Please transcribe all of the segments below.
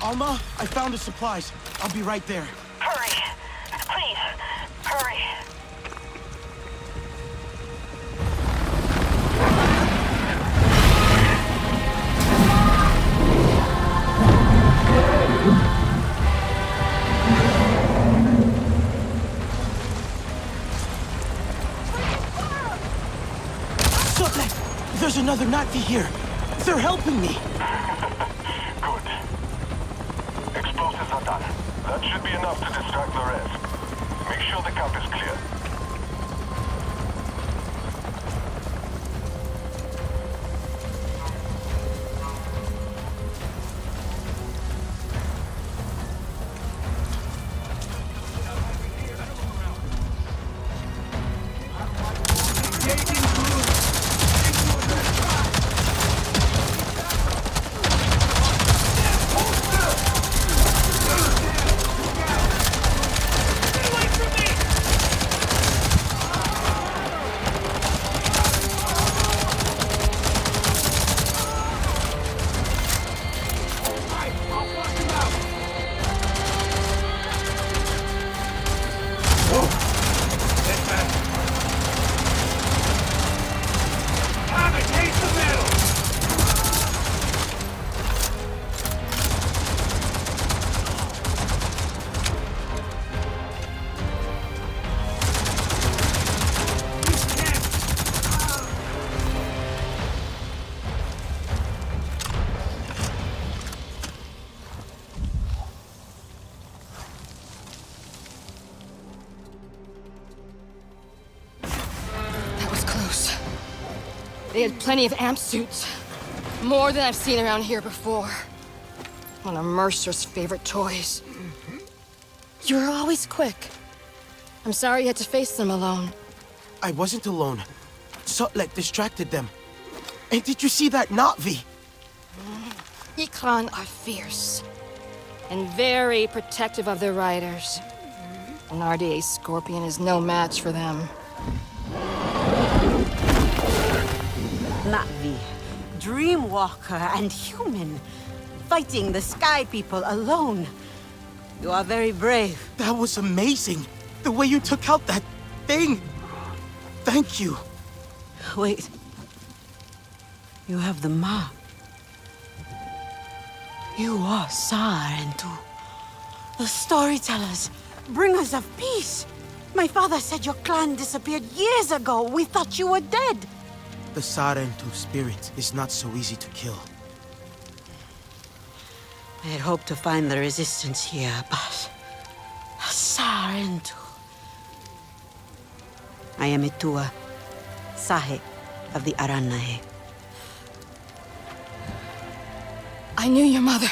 Alma, I found the supplies. I'll be right there. Hurry! Please, hurry! Sutler, there's another Nazi here. They're helping me. Good. Explosives are done. That should be enough to distract the rest. Make sure the camp is clear. They had plenty of amp suits. More than I've seen around here before. One of Mercer's favorite toys. You were always quick. I'm sorry you had to face them alone. I wasn't alone. Sutlek distracted them. And did you see that Na'vi? Ikran are fierce. And very protective of their riders. An RDA Scorpion is no match for them. Na'vi, Dreamwalker and human, fighting the Sky People alone. You are very brave. That was amazing. The way you took out that thing. Thank you. Wait. You have the map. You are Sarentu. The storytellers, bringers of peace. My father said your clan disappeared years ago. We thought you were dead. The Sarentu spirit is not so easy to kill. I had hoped to find the resistance here, but... Sarentu. I am Itua, Sahe of the Aranahe. I knew your mother.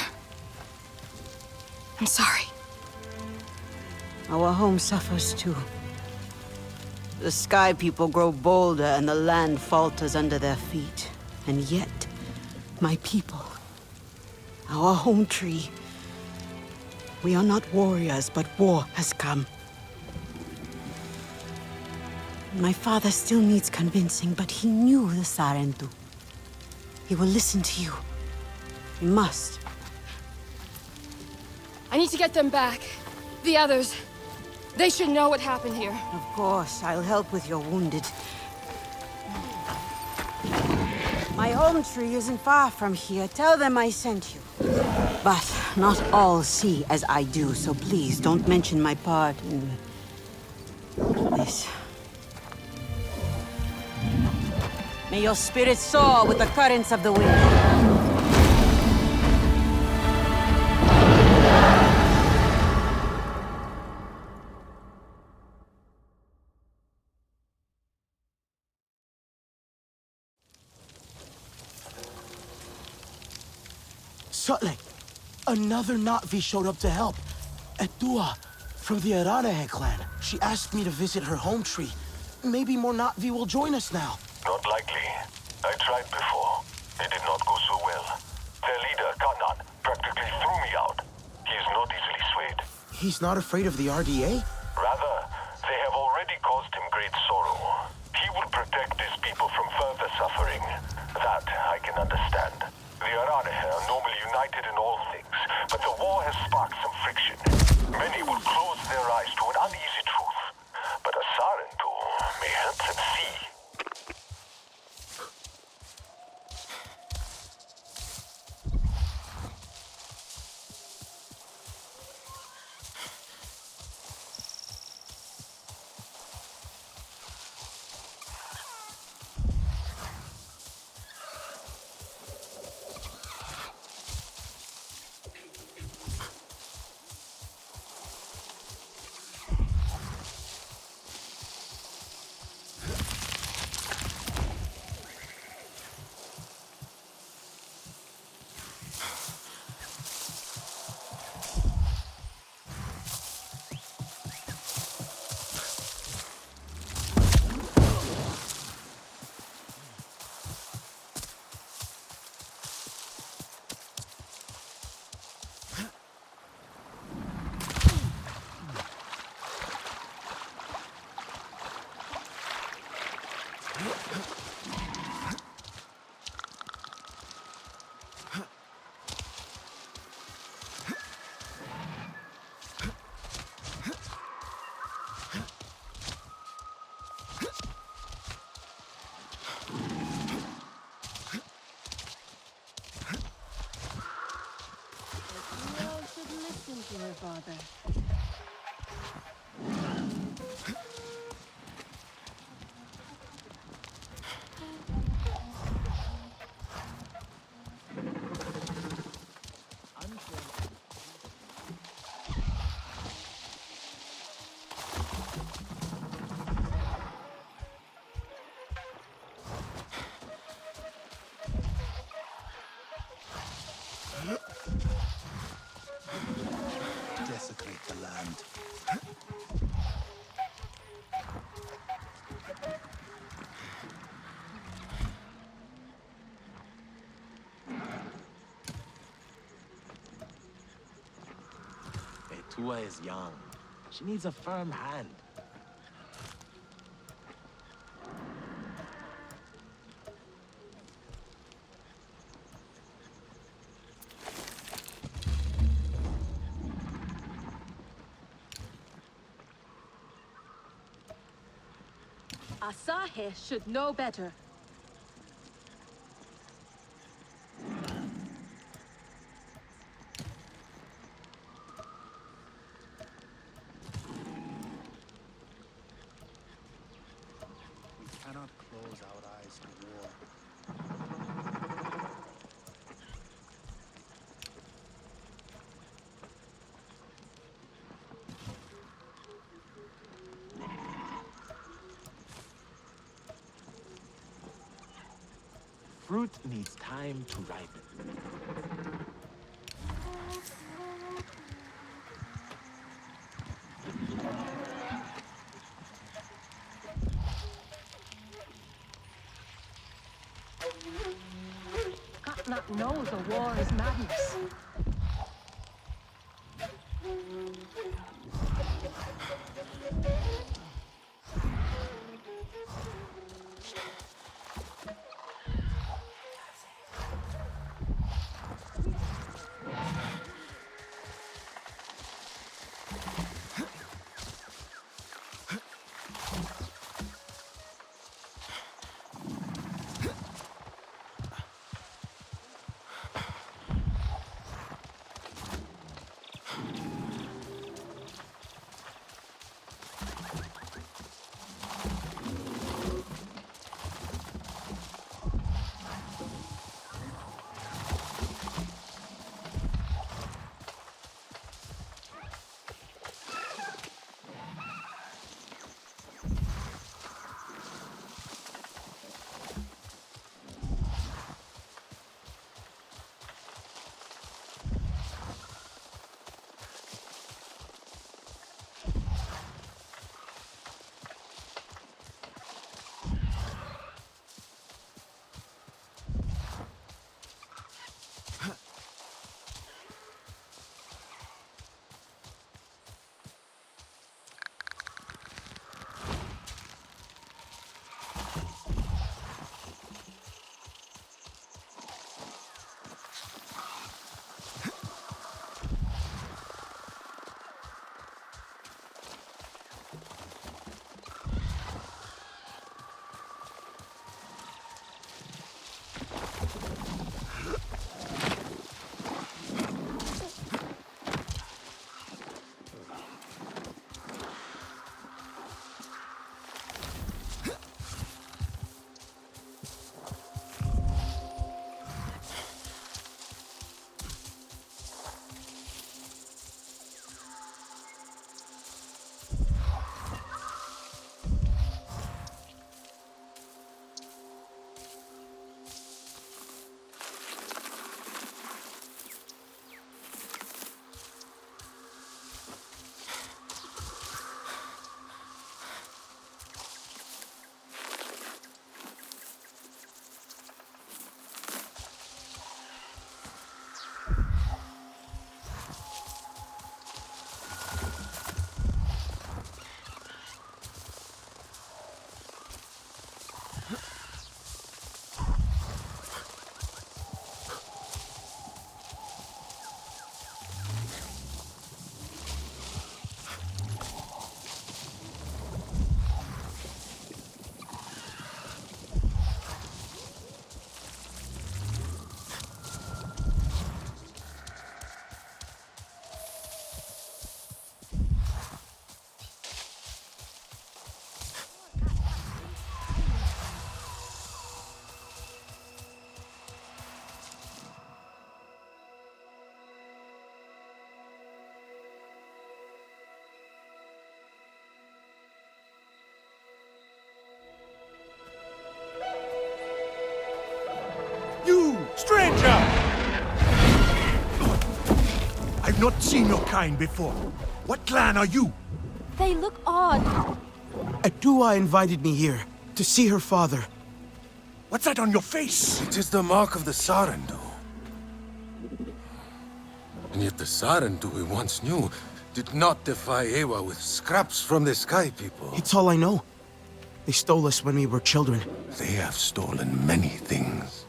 I'm sorry. Our home suffers too. The Sky People grow bolder and the land falters under their feet. And yet, my people, our home tree, we are not warriors, but war has come. My father still needs convincing, but he knew the Sarentu. He will listen to you. He must. I need to get them back. The others. They should know what happened here. Of course, I'll help with your wounded. My home tree isn't far from here. Tell them I sent you. But not all see as I do, so please don't mention my part in this. May your spirit soar with the currents of the wind. Sutlek, another Na'vi showed up to help. Etua, from the Aranahe clan. She asked me to visit her home tree. Maybe more Na'vi will join us now. Not likely. I tried before. It did not go so well. Their leader, Kanan, practically threw me out. He is not easily swayed. He's not afraid of the RDA? Rather, they have already caused him great sorrow. He will protect his people from further suffering. That I can understand. The Aranahe are normally united in all things, but the war Thank you, my father. Desecrate the land. Tua is young. She needs a firm hand. Asahi should know better. We cannot close our eyes to war. Fruit needs time to ripen. Katnap knows a war is madness. stranger! I've not seen your kind before. What clan are you? They look odd. Adua invited me here to see her father. What's that on your face? It is the mark of the Sarentu. And yet the Sarentu we once knew did not defy Ewa with scraps from the Sky People. It's all I know. They stole us when we were children. They have stolen many things.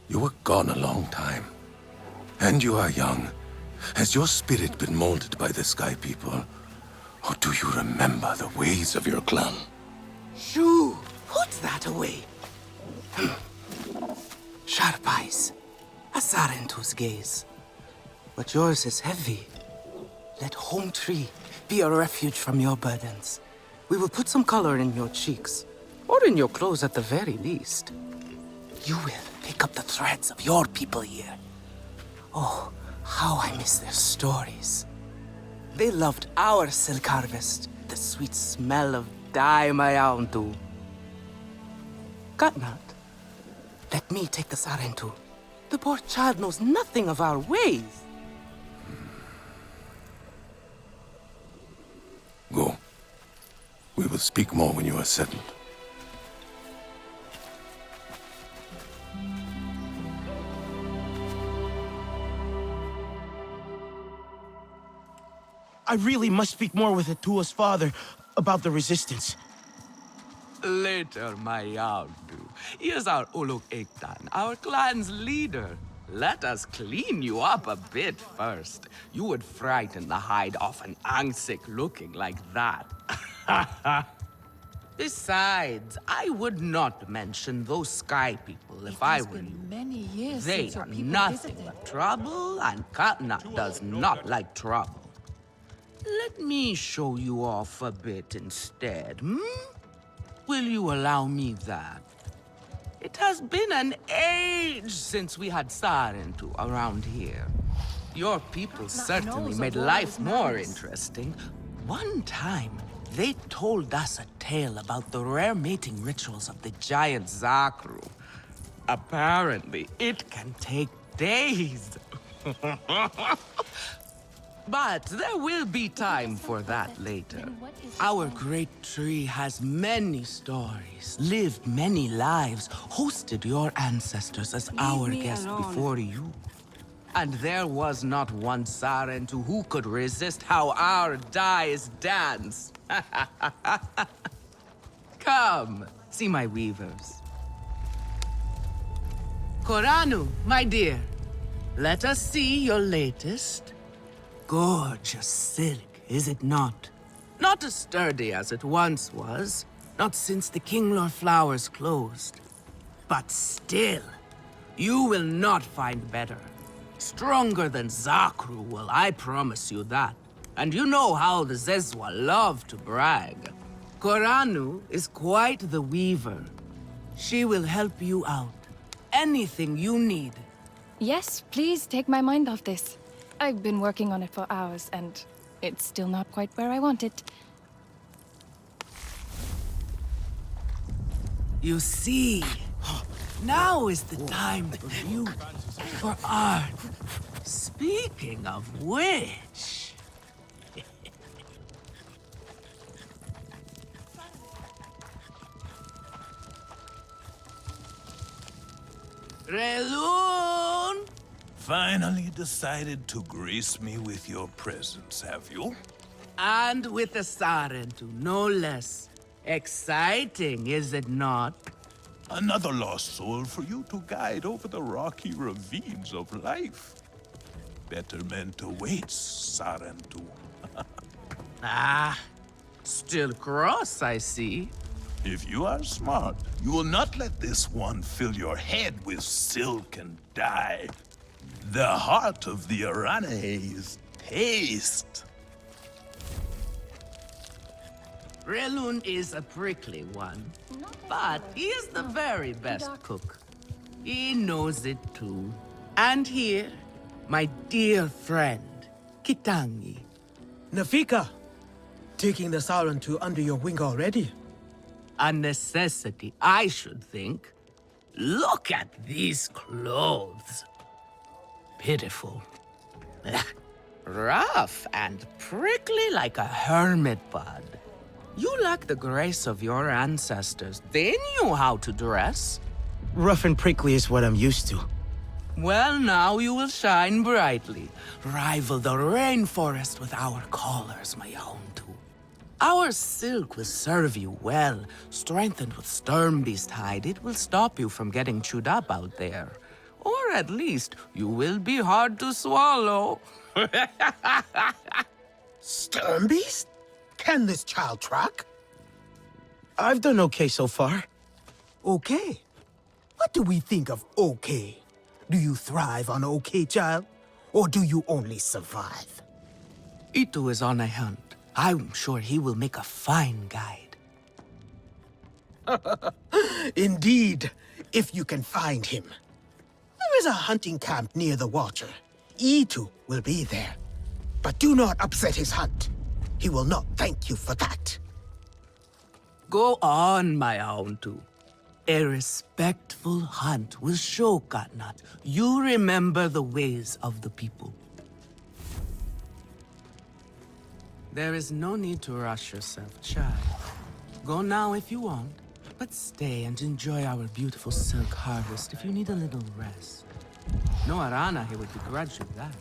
You were gone a long time. And you are young. Has your spirit been molded by the Sky People? Or do you remember the ways of your clan? Shoo! Put that away. Sharp eyes. A Sarentu's gaze. But yours is heavy. Let Home Tree be a refuge from your burdens. We will put some color in your cheeks, or in your clothes at the very least. You will pick up the threads of your people here. Oh, how I miss their stories. They loved our silk harvest, the sweet smell of dye mayauntu. Katnat, let me take the Sarentu. The poor child knows nothing of our ways. Go. We will speak more when you are settled. I really must speak more with Atua's father about the resistance. Later, Mayauntu. Here's our Uluk Ektan, our clan's leader. Let us clean you up a bit first. You would frighten the hide off an Angsik looking like that. Besides, I would not mention those Sky People if I were you. Many years They since your are people nothing visited. but trouble, and Katnat does not like trouble. Let me show you off a bit instead, hmm? Will you allow me that? It has been an age since we had Sarentu around here. Your people certainly knows made a war life is more madness. interesting. One time, they told us a tale about the rare mating rituals of the giant Zakru. Apparently, it can take days. But there will be time for that later. Our great tree has many stories, lived many lives, hosted your ancestors as our guest before you. And there was not one Sarentu who could resist how our dyes dance. Come, see my weavers. Koranu, my dear, let us see your latest. Gorgeous silk, is it not? Not as sturdy as it once was, not since the Kinglor flowers closed. But still, you will not find better. Stronger than Zakru will, I promise you that. And you know how the Zezwa love to brag. Koranu is quite the weaver. She will help you out. Anything you need. Yes, please take my mind off this. I've been working on it for hours, and it's still not quite where I want it. You see, now is the time for you, for art. Speaking of which... Relun! Finally decided to grace me with your presence, have you? And with the Sarentu, no less. Exciting, is it not? Another lost soul for you to guide over the rocky ravines of life. Betterment awaits, Sarentu. Ah, still cross, I see. If you are smart, you will not let this one fill your head with silk and dye. The heart of the Aranahe is taste. Relun is a prickly one, but he is the very best cook. He knows it too. And here, my dear friend, Kitangi. Nafika, taking the Sarentu under your wing already? A necessity, I should think. Look at these clothes. Pitiful. Rough and prickly like a hermit bud. You lack the grace of your ancestors. They knew how to dress. Rough and prickly is what I'm used to. Well, now you will shine brightly. Rival the rainforest with our collars, my own too. Our silk will serve you well. Strengthened with Sternbeast hide, it will stop you from getting chewed up out there. Or at least, you will be hard to swallow. Sternbeast? Can this child track? I've done okay so far. Okay. What do we think of okay? Do you thrive on okay, child? Or do you only survive? Itu is on a hunt. I'm sure he will make a fine guide. Indeed, if you can find him. There is a hunting camp near the Watcher. Itu will be there. But do not upset his hunt. He will not thank you for that. Go on, my own too. A respectful hunt will show Katnat you remember the ways of the people. There is no need to rush yourself, child. Go now if you want, but stay and enjoy our beautiful silk harvest if you need a little rest. No Arana here would begrudge you that.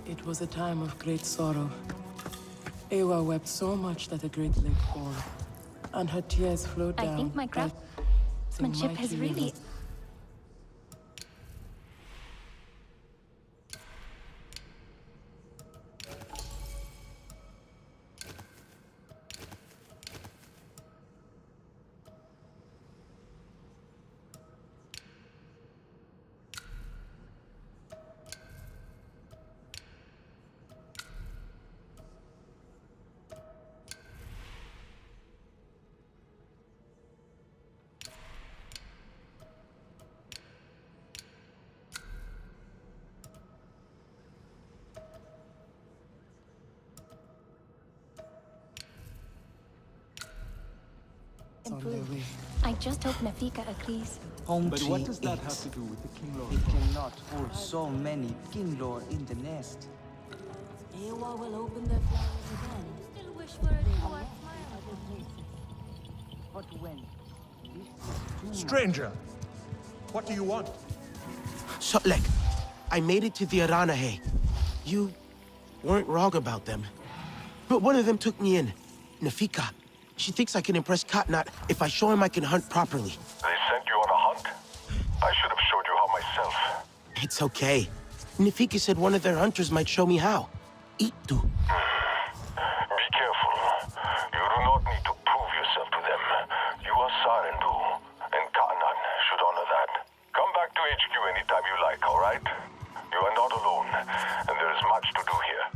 It was a time of great sorrow. Ewa wept so much that a great lake formed, and her tears flowed down. I think my craftsmanship has really... I just hope Nafika agrees. But what does that have to do with the King Lord? It cannot hold so many King Lord in the nest. Ewa will open their flowers again. Still wish for a smile. But when? Stranger, what do you want? Sotlek, I made it to the Aranahe. You weren't wrong about them. But one of them took me in, Nafika. She thinks I can impress Katnat if I show him I can hunt properly. They sent you on a hunt? I should have showed you how myself. It's okay. Nafika said one of their hunters might show me how. Itu. Be careful. You do not need to prove yourself to them. You are Sarendu, and Katnat should honor that. Come back to HQ anytime you like, all right? You are not alone, and there is much to do here.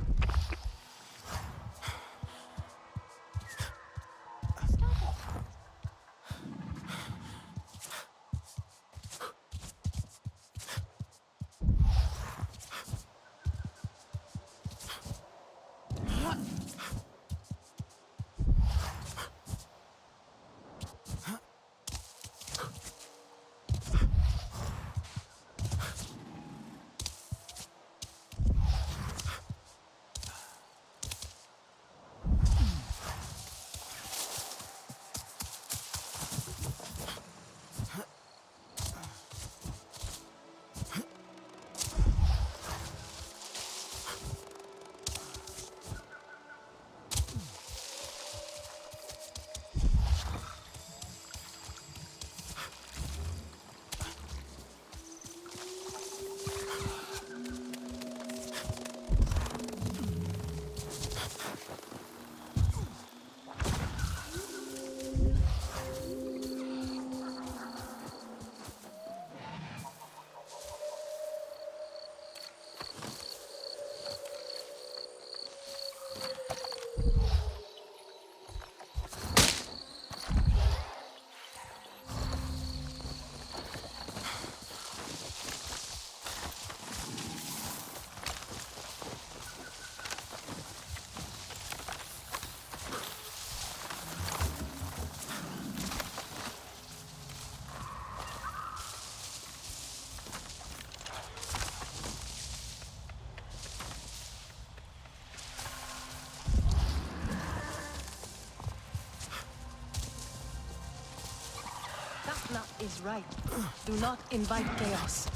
Katna is right. Do not invite chaos.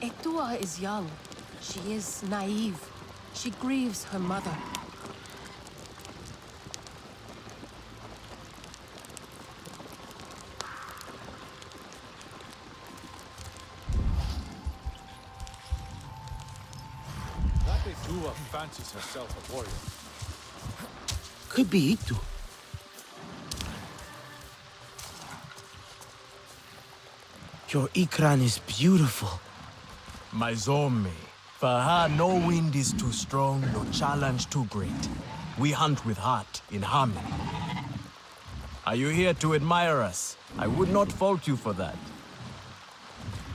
Etua is young. She is naive. She grieves her mother. That Etua fancies herself a warrior. Could be Itu. Your Ikran is beautiful. My Zome. For her, no wind is too strong, no challenge too great. We hunt with heart, in harmony. Are you here to admire us? I would not fault you for that.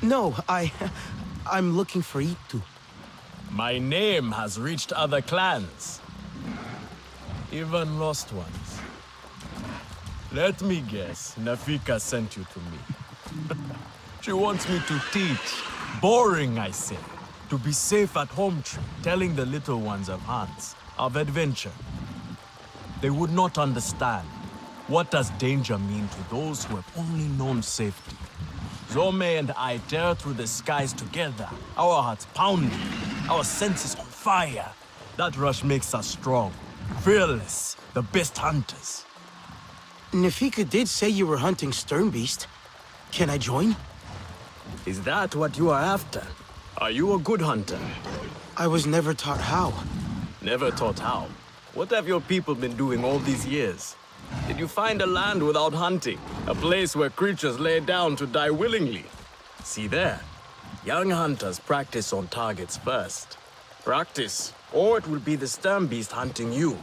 No, I'm looking for Itu. My name has reached other clans. Even lost ones. Let me guess, Nafika sent you to me. She wants me to teach. Boring, I say. To be safe at home tree, telling the little ones of hunts, of adventure. They would not understand. What does danger mean to those who have only known safety? Zome and I tear through the skies together, our hearts pounding, our senses on fire. That rush makes us strong, fearless, the best hunters. Nafika did say you were hunting Sternbeast. Can I join? Is that what you are after? Are you a good hunter? I was never taught how. Never taught how? What have your people been doing all these years? Did you find a land without hunting? A place where creatures lay down to die willingly? See there. Young hunters practice on targets first. Practice, or it will be the Sternbeast hunting you.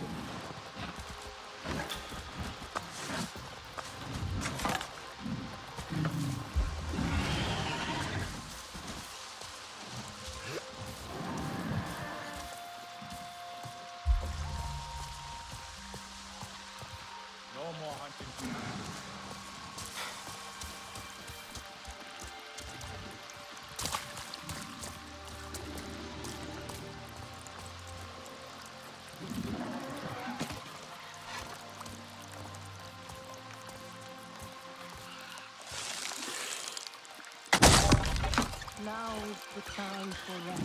Now is the time for rest.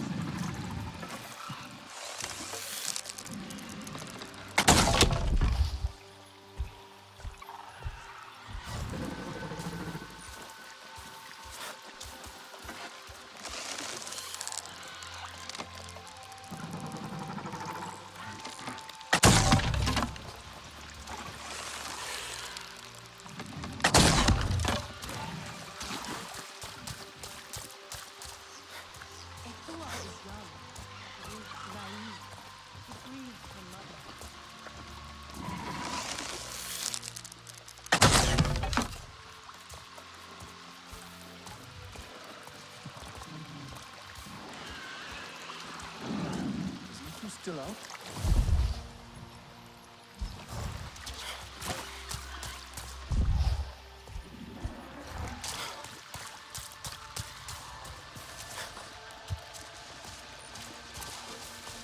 Still out?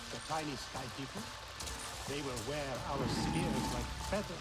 The tiny sky people, they will wear our spears like feathers.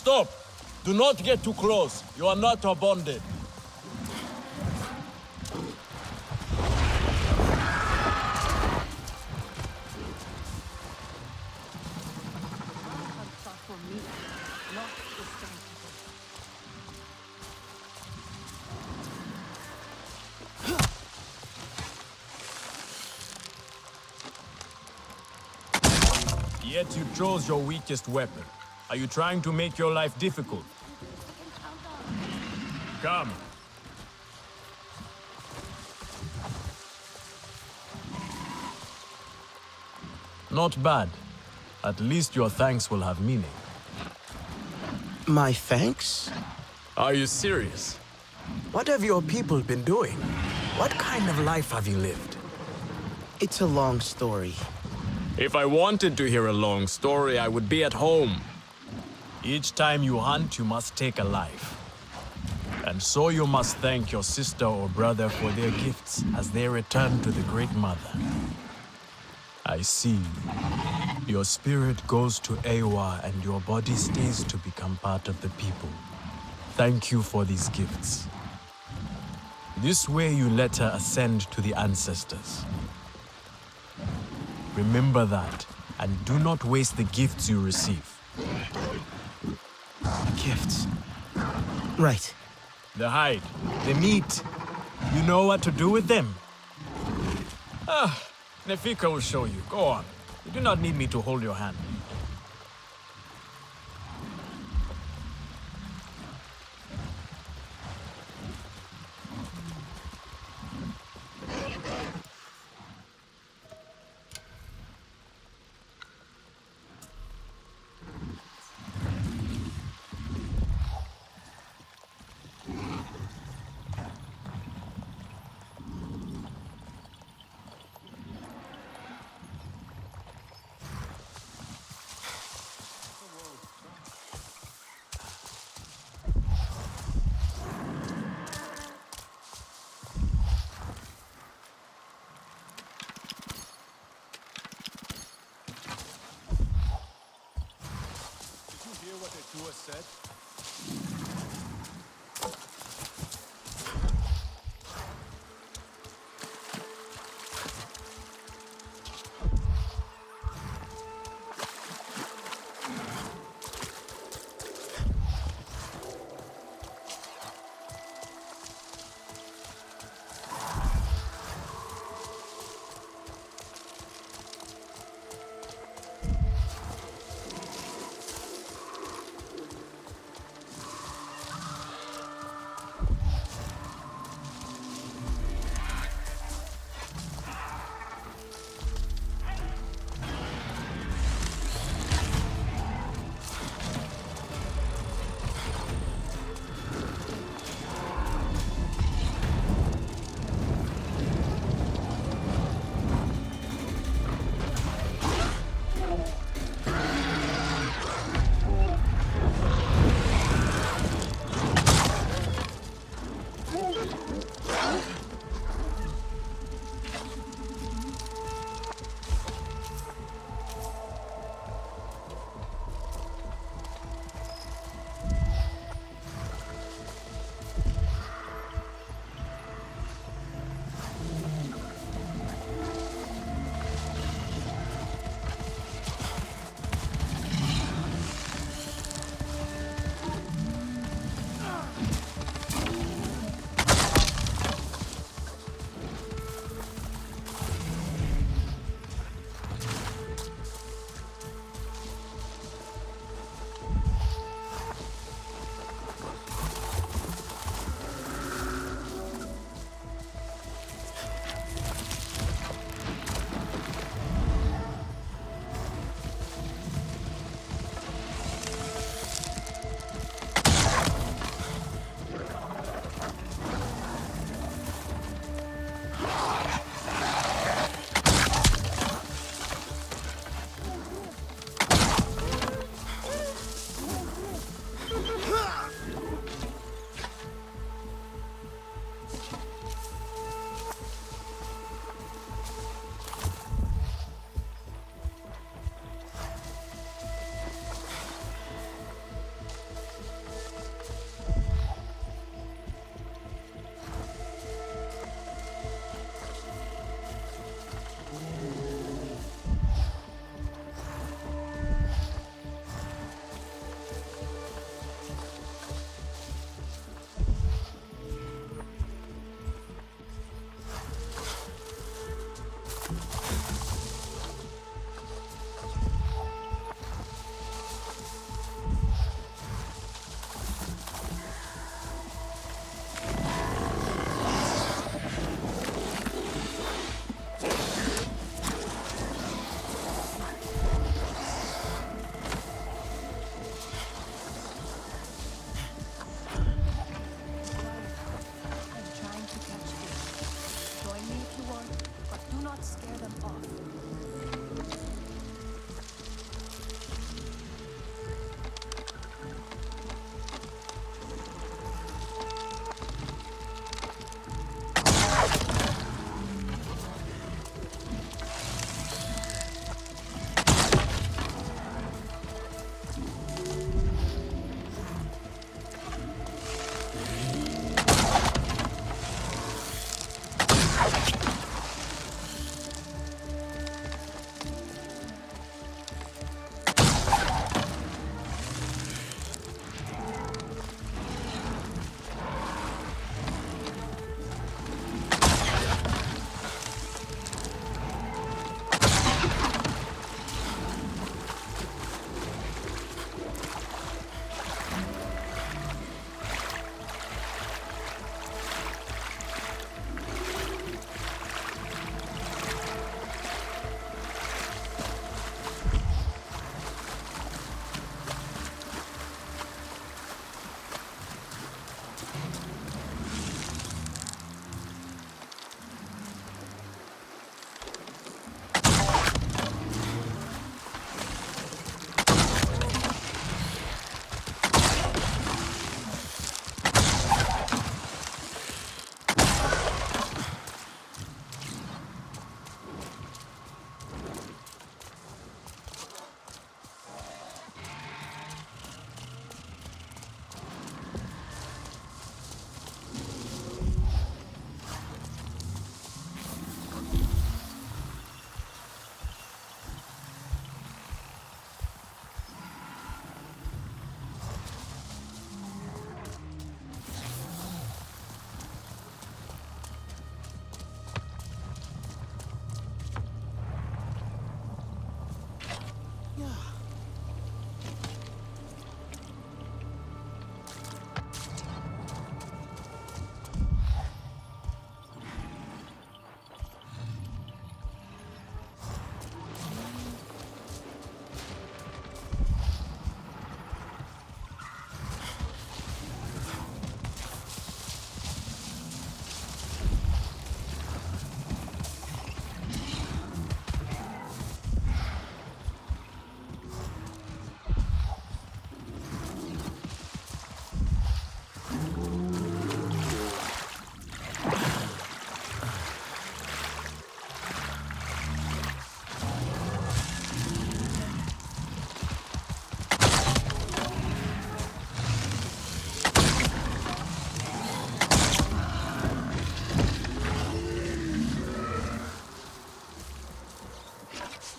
Stop! Do not get too close. You are not bonded. Yet you chose your weakest weapon. Are you trying to make your life difficult? Come. Not bad. At least your thanks will have meaning. My thanks? Are you serious? What have your people been doing? What kind of life have you lived? It's a long story. If I wanted to hear a long story, I would be at home. Each time you hunt, you must take a life. And so you must thank your sister or brother for their gifts as they return to the Great Mother. I see. Your spirit goes to Ewa and your body stays to become part of the people. Thank you for these gifts. This way you let her ascend to the ancestors. Remember that, and do not waste the gifts you receive. Gifts. Right. The hide, the meat. You know what to do with them? Nefika will show you. Go on. You do not need me to hold your hand.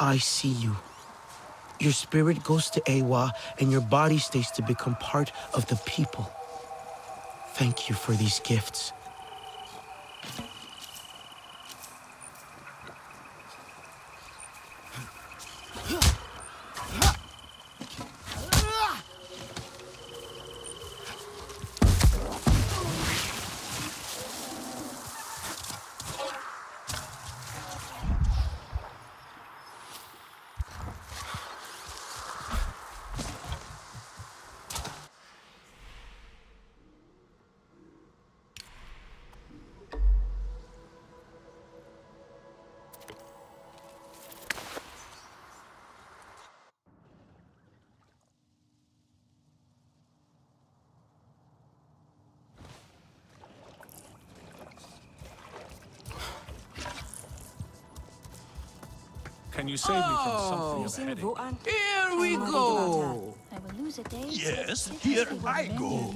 I see you. Your spirit goes to Ewa, and your body stays to become part of the people. Thank you for these gifts. Can you save me from something of a headache? Here we go. I will lose a day. Yes, here I go.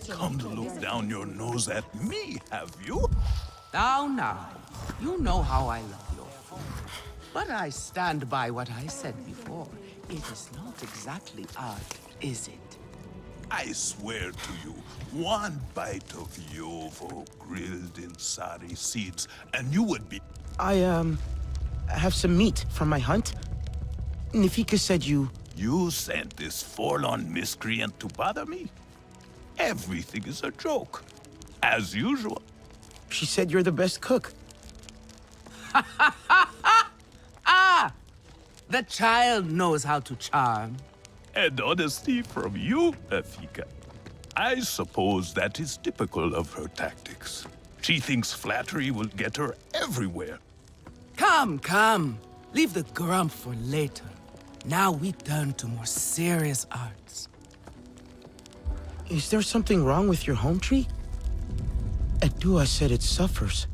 Come to look down your nose at me, have you? Now. You know how I love your food. But I stand by what I said before. It is not exactly art, is it? I swear to you, one bite of yovo grilled in sari seeds, and you would be... I have some meat from my hunt. Nifika said you... You sent this forlorn miscreant to bother me? Everything is a joke, as usual. She said you're the best cook. Ah! The child knows how to charm. And honesty from you, Nafika. I suppose that is typical of her tactics. She thinks flattery will get her everywhere. Come. Leave the grump for later. Now we turn to more serious arts. Is there something wrong with your home tree? Edua said it suffers.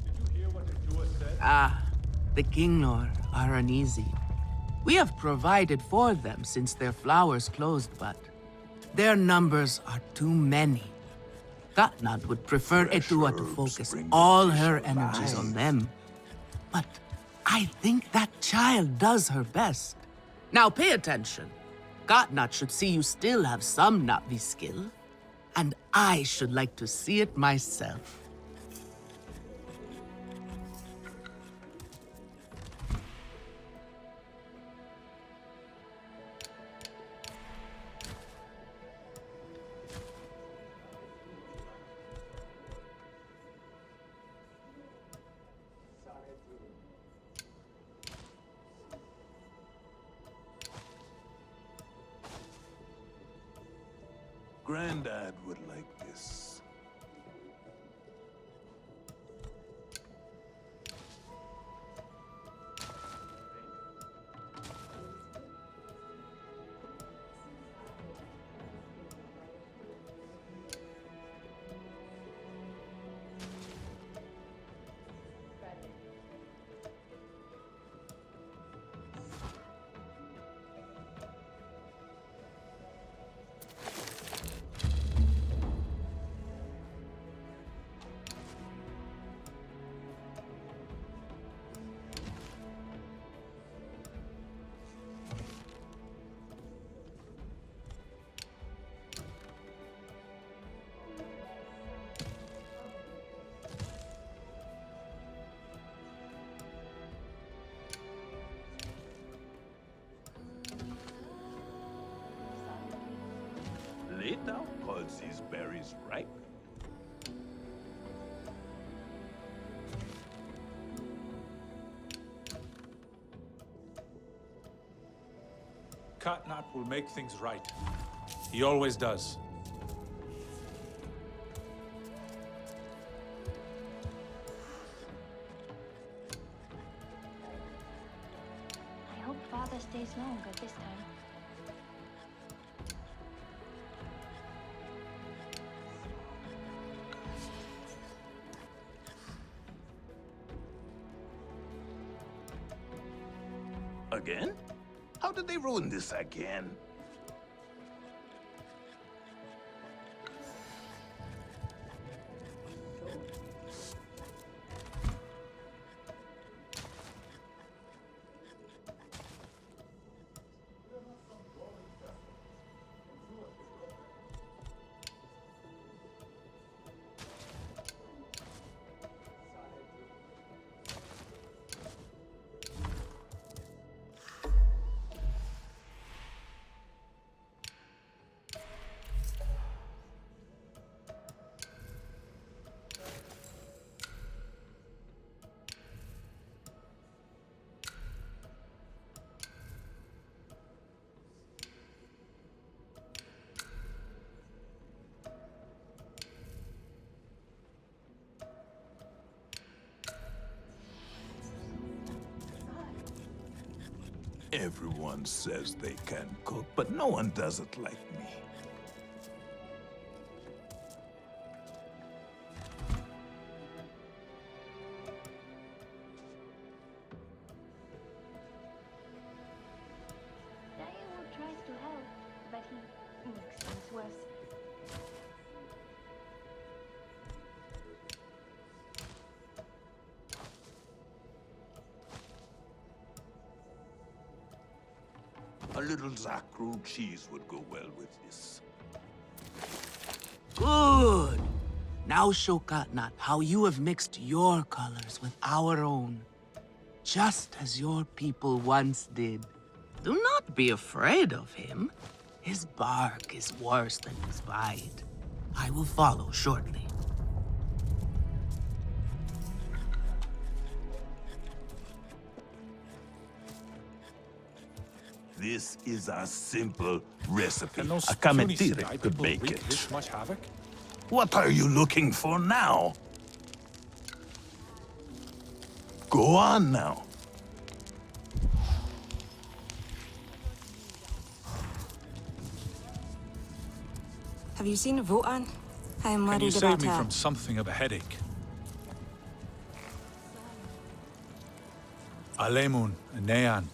The Kinglor are uneasy. We have provided for them since their flowers closed, but their numbers are too many. Katnat would prefer Edua to focus all her energies on them. But I think that child does her best. Now pay attention. Katnat should see you still have some Na'vi skill, and I should like to see it myself. Granddad would like this. Later calls these berries ripe. Katnat will make things right. He always does. I hope Father stays longer this time. Again? How did they ruin this again? Everyone says they can cook, but no one does it like me. Daewoo tries to help, but he makes things worse. A little Zakru cheese would go well with this. Good. Now show Katnat how you have mixed your colors with our own, just as your people once did. Do not be afraid of him. His bark is worse than his bite. I will follow shortly. This is a simple recipe. Can those A puny cametire sky could people make wreak it. this much havoc? What are you looking for now? Go on now. Have you seen Votan? I am Can you worried save about me her. from something of a headache? Alemun and Nean,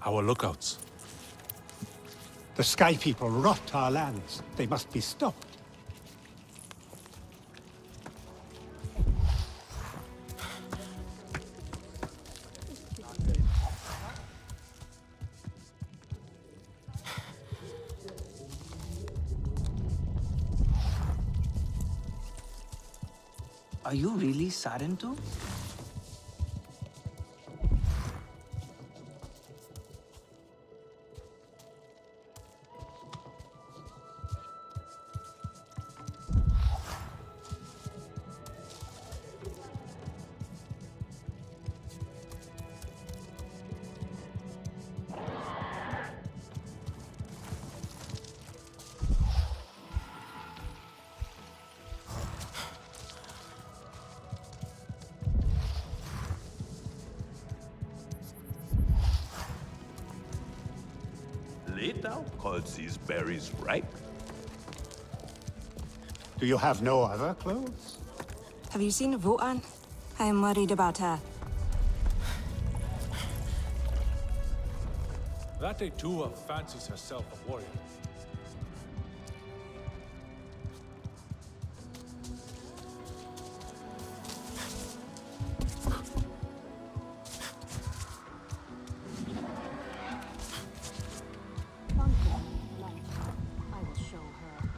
our lookouts. The Sky People rot our lands. They must be stopped. Are you really Sarentu? Leto calls these berries ripe. Do you have no other clothes? Have you seen Votan? I am worried about her. That Etua fancies herself a warrior. I will show her.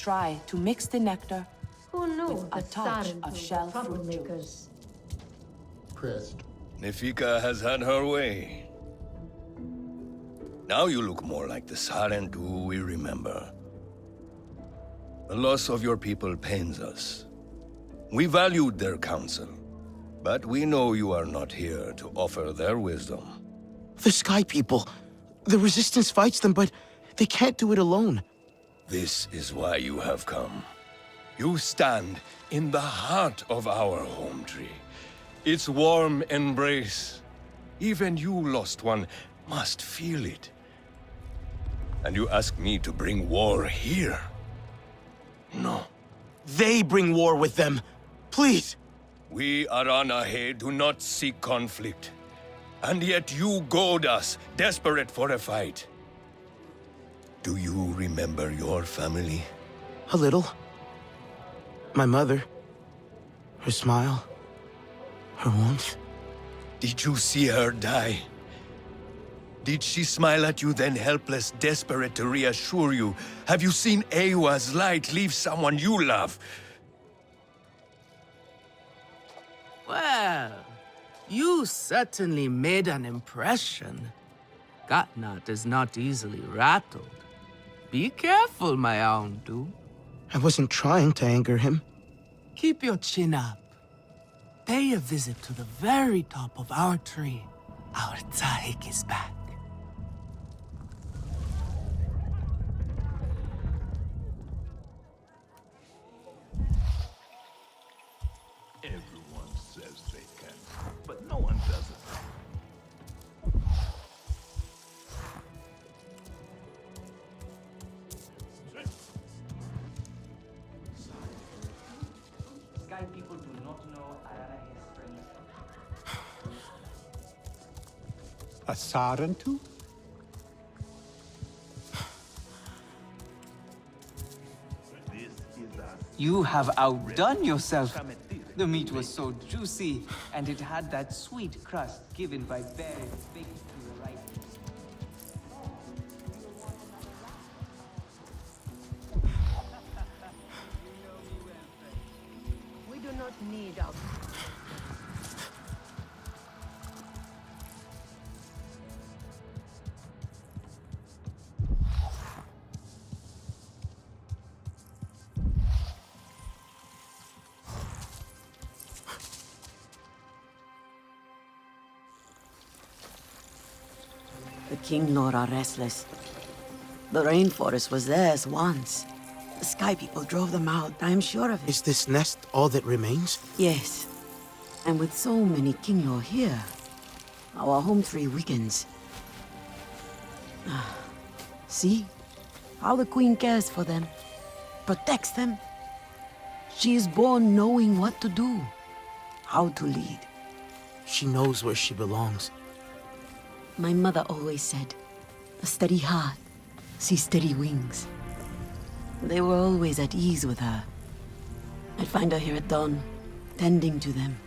try to mix the nectar Who knew with a the touch Sarentu of were shell fruit juice. troublemakers? Nefika has had her way. Now you look more like the Sarentu we remember. The loss of your people pains us. We valued their counsel, but we know you are not here to offer their wisdom. The Sky People. The Resistance fights them, but they can't do it alone. This is why you have come. You stand in the heart of our home tree. Its warm embrace. Even you, lost one, must feel it. And you ask me to bring war here? No. They bring war with them. Please. We Aranahe do not seek conflict. And yet you goad us, desperate for a fight. Do you remember your family? A little. My mother. Her smile. Her warmth. Did you see her die? Did she smile at you then, helpless, desperate to reassure you? Have you seen Ewa's light leave someone you love? Well, you certainly made an impression. Katnat is not easily rattled. Be careful, my Auntu. I wasn't trying to anger him. Keep your chin up. Pay a visit to the very top of our tree. Our Tsahik is back. Everyone says they can, but no one does it. Sky people do not know Aranahe's strength. A Sarentu? You have outdone yourself. The meat was so juicy, and it had that sweet crust given by berries baked to the right. We do not need our... The King Lord are restless. The rainforest was theirs once. The Sky People drove them out, I am sure of it. Is this nest all that remains? Yes. And with so many King Lord here, our home tree weakens. See? How the Queen cares for them. Protects them. She is born knowing what to do. How to lead. She knows where she belongs. My mother always said, a steady heart sees steady wings. They were always at ease with her. I'd find her here at dawn, tending to them,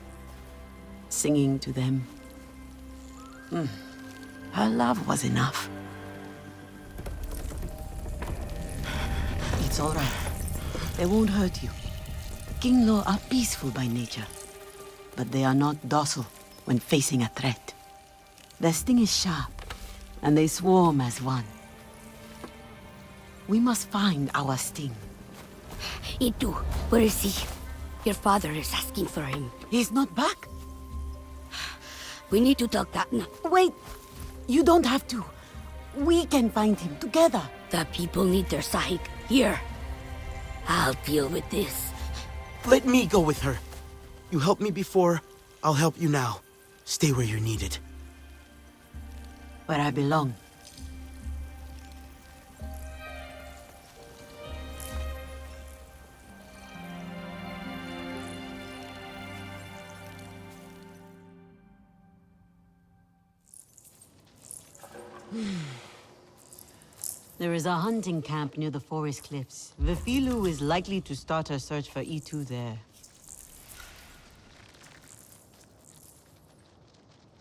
singing to them. Her love was enough. It's all right. They won't hurt you. King Law are peaceful by nature, but they are not docile when facing a threat. Their sting is sharp, and they swarm as one. We must find our sting. Itu, where is he? Your father is asking for him. He's not back. We need to tell Katna. Wait! You don't have to. We can find him together. The people need their Sahik here. I'll deal with this. Let me go with her. You helped me before, I'll help you now. Stay where you're needed. Where I belong. There is a hunting camp near the forest cliffs. Vifilu is likely to start her search for E2 there.